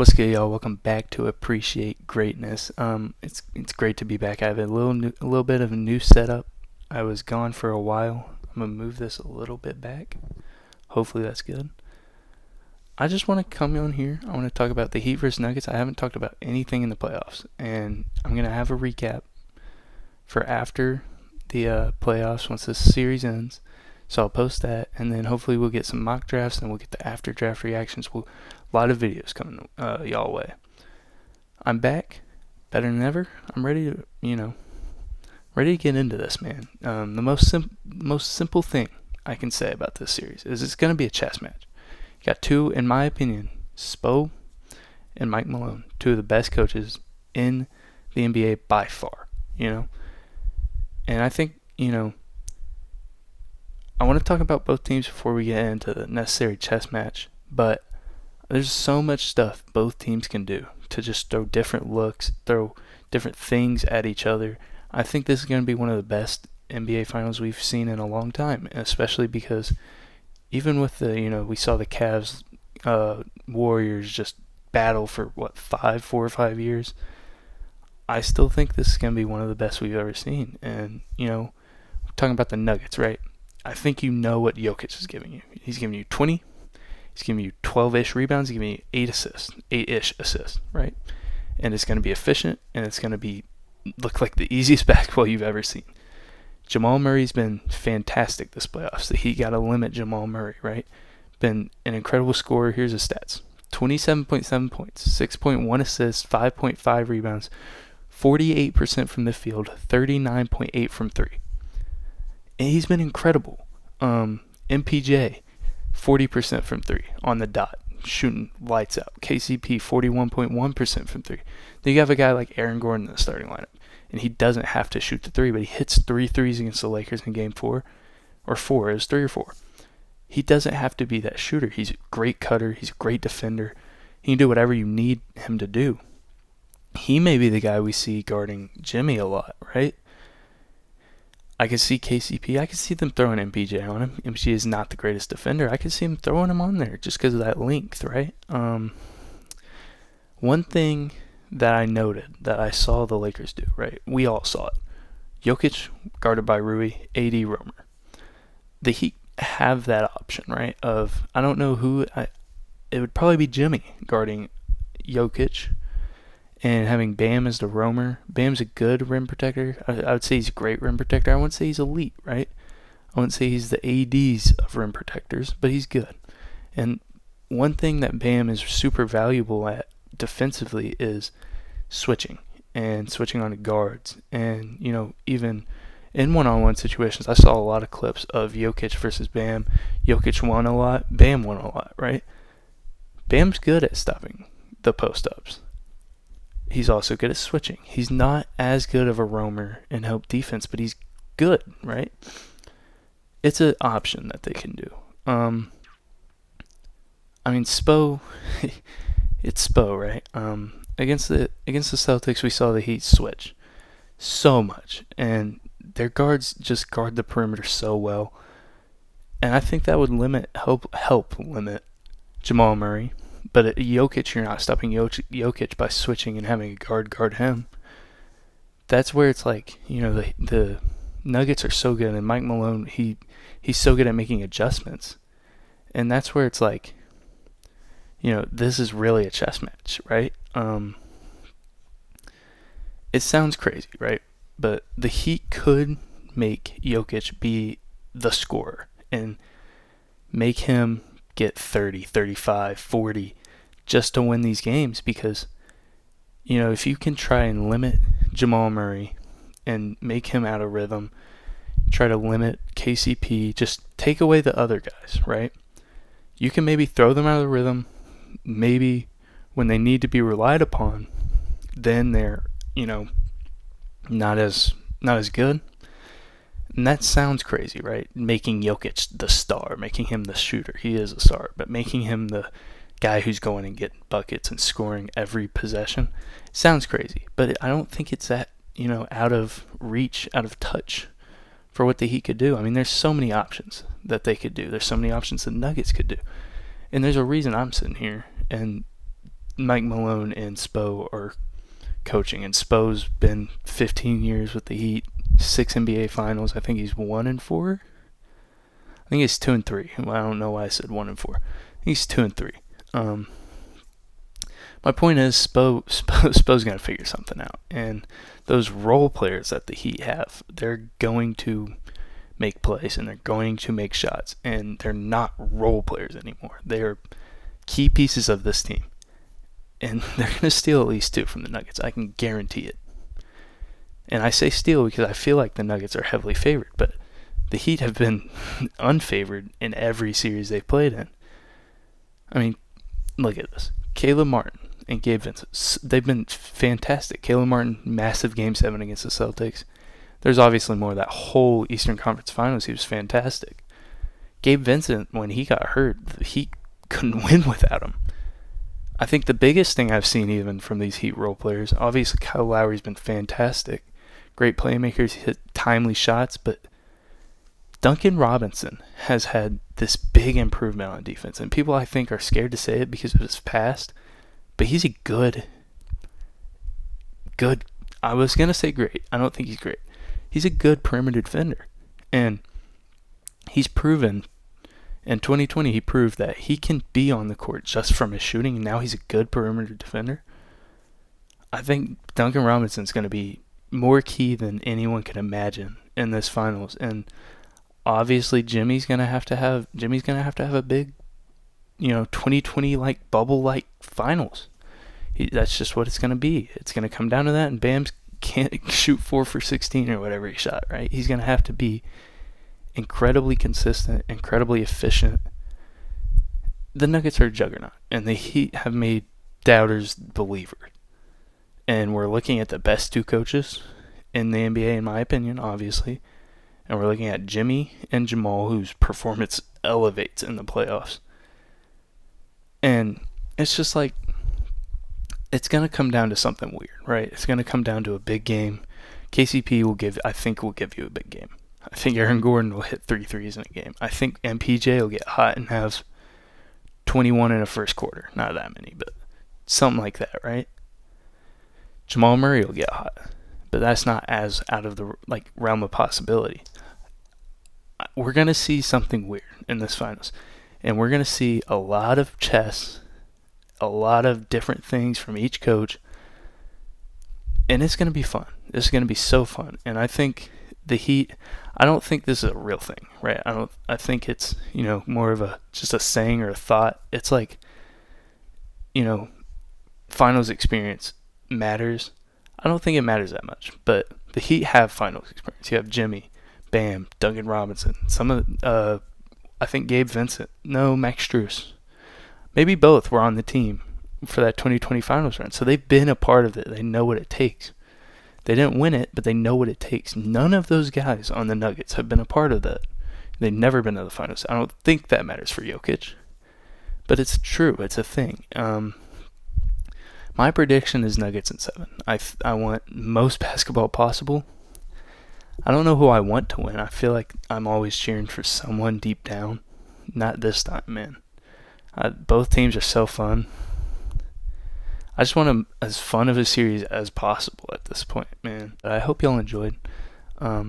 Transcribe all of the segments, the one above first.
What's good, y'all? Welcome back to Appreciate Greatness. It's great to be back. I have a little bit of a new setup. I was gone for a while. I'm gonna move this a little bit back. Hopefully that's good. I just want to come on here. I want to talk about the Heat versus Nuggets. I haven't talked about anything in the playoffs, and I'm gonna have a recap for after the playoffs once this series ends. So I'll post that, and then hopefully we'll get some mock drafts, and we'll get the after draft reactions. A lot of videos coming y'all way. I'm back, better than ever. I'm ready to, ready to get into this, man. The most simple thing I can say about this series is it's gonna be a chess match. You got two, in my opinion, Spo and Mike Malone, two of the best coaches in the NBA by far. And I think I want to talk about both teams before we get into the necessary chess match, but there's so much stuff both teams can do to just throw different looks, throw different things at each other. I think this is going to be one of the best NBA finals we've seen in a long time, especially because even with we saw the Cavs Warriors just battle for 4 or 5 years. I still think this is going to be one of the best we've ever seen. And, we're talking about the Nuggets, right? I think you know what Jokic is giving you. He's giving you 20. He's giving you 12-ish rebounds. He's giving you 8-ish assists, right? And it's going to be efficient, and it's going to look like the easiest basketball you've ever seen. Jamal Murray's been fantastic this playoffs. The Heat got to limit Jamal Murray, right? Been an incredible scorer. Here's his stats. 27.7 points, 6.1 assists, 5.5 rebounds, 48% from the field, 39.8 from three. And he's been incredible. MPJ, 40% from three on the dot, shooting lights out. KCP, 41.1% from three. Then you have a guy like Aaron Gordon in the starting lineup, and he doesn't have to shoot the three, but he hits 3 threes against the Lakers in game 4. Or 4, it was 3 or 4. He doesn't have to be that shooter. He's a great cutter. He's a great defender. He can do whatever you need him to do. He may be the guy we see guarding Jimmy a lot, right? I could see KCP. I could see them throwing MPJ on him. MPJ is not the greatest defender. I could see him throwing him on there just because of that length, right? One thing that I noted that I saw the Lakers do, right? We all saw it. Jokic guarded by Rui, AD Romer. The Heat have that option, right? I don't know who. It would probably be Jimmy guarding Jokic and having Bam as the roamer. Bam's a good rim protector. I would say he's a great rim protector. I wouldn't say he's elite, right? I wouldn't say he's the ADs of rim protectors, but he's good. And one thing that Bam is super valuable at defensively is switching on to guards. And, even in one-on-one situations, I saw a lot of clips of Jokic versus Bam. Jokic won a lot. Bam won a lot, right? Bam's good at stopping the post-ups. He's also good at switching. He's not as good of a roamer in help defense, but he's good, right? It's an option that they can do. Spo, it's Spo, right? Against the Celtics, we saw the Heat switch so much, and their guards just guard the perimeter so well, and I think that would help limit Jamal Murray. But at Jokic, you're not stopping Jokic by switching and having a guard him. That's where it's like, the Nuggets are so good, and Mike Malone, he's so good at making adjustments. And that's where it's like, this is really a chess match, right? It sounds crazy, right? But the Heat could make Jokic be the scorer and make him get 30, 35, 40 just to win these games, because if you can try and limit Jamal Murray and make him out of rhythm, try to limit KCP, just take away the other guys, right? You can maybe throw them out of rhythm. Maybe when they need to be relied upon, then they're not as good. And that sounds crazy, right? Making Jokic the star, making him the shooter. He is a star, but making him the guy who's going and getting buckets and scoring every possession sounds crazy. But I don't think it's that, out of reach, out of touch for what the Heat could do. I mean, there's so many options that they could do. There's so many options the Nuggets could do. And there's a reason I'm sitting here and Mike Malone and Spo are coaching, and Spo's been 15 years with the Heat, 6 NBA Finals. I think he's 1-4. I think he's 2-3. I don't know why I said 1-4. I think he's 2-3. My point is, Spo's gonna figure something out, and those role players that the Heat have, they're going to make plays and they're going to make shots, and they're not role players anymore. They're key pieces of this team, and they're going to steal at least 2 from the Nuggets. I can guarantee it. And I say steal because I feel like the Nuggets are heavily favored, but the Heat have been unfavored in every series they've played in. I mean, look at this. Caleb Martin and Gabe Vincent, they've been fantastic. Caleb Martin, massive Game 7 against the Celtics. There's obviously more. That whole Eastern Conference Finals, he was fantastic. Gabe Vincent, when he got hurt, the Heat couldn't win without him. I think the biggest thing I've seen even from these Heat role players, obviously Kyle Lowry's been fantastic. Great playmakers, hit timely shots, but Duncan Robinson has had this big improvement on defense. And people, I think, are scared to say it because of his past, but he's a good, I was going to say great. I don't think he's great. He's a good perimeter defender. And he's proven, in 2020, he proved that he can be on the court just from his shooting, and now he's a good perimeter defender. I think Duncan Robinson's going to be more key than anyone can imagine in this finals. And obviously, Jimmy's going to have to have a big, 2020 like bubble like finals. That's just what it's going to be. It's going to come down to that, and Bam's can't shoot 4 for 16 or whatever he shot, right? He's going to have to be incredibly consistent, incredibly efficient. The Nuggets are a juggernaut, and the Heat have made doubters believers. And we're looking at the best 2 coaches in the NBA, in my opinion, obviously. And we're looking at Jimmy and Jamal, whose performance elevates in the playoffs. And it's just like, it's going to come down to something weird, right? It's going to come down to a big game. KCP will give you a big game. I think Aaron Gordon will hit 3 threes in a game. I think MPJ will get hot and have 21 in a first quarter. Not that many, but something like that, right? Jamal Murray will get hot, but that's not as out of the realm of possibility. We're going to see something weird in this finals, and we're going to see a lot of chess, a lot of different things from each coach, and it's going to be fun. This is going to be so fun, and I think the Heat, I don't think this is a real thing, right? I think it's, more of just a saying or a thought. It's like, finals experience matters. I don't think it matters that much, but the Heat have finals experience. You have Jimmy, Bam, Duncan Robinson, I think Gabe Vincent, Max Strus. Maybe both were on the team for that 2020 finals run. So they've been a part of it. They know what it takes. They didn't win it, but they know what it takes. None of those guys on the Nuggets have been a part of that. They've never been to the finals. I don't think that matters for Jokic, but it's true. It's a thing. My prediction is Nuggets in 7. I want most basketball possible. I don't know who I want to win. I feel like I'm always cheering for someone deep down. Not this time, man. Both teams are so fun. I just want as fun of a series as possible at this point, man. I hope y'all enjoyed. I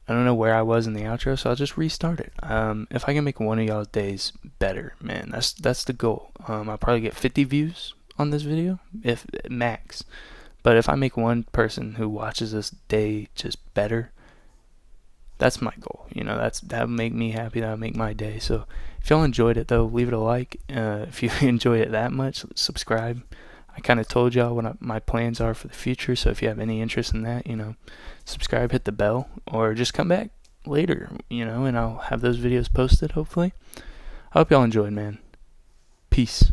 don't know where I was in the outro, so I'll just restart it. If I can make one of y'all's days better, man, that's the goal. I'll probably get 50 views on this video, if max. But if I make one person who watches this day just better, that's my goal. That would make me happy. That would make my day. So if y'all enjoyed it, though, leave it a like. If you enjoyed it that much, subscribe. I kind of told y'all what my plans are for the future. So if you have any interest in that, subscribe, hit the bell, or just come back later, and I'll have those videos posted, hopefully. I hope y'all enjoyed, man. Peace.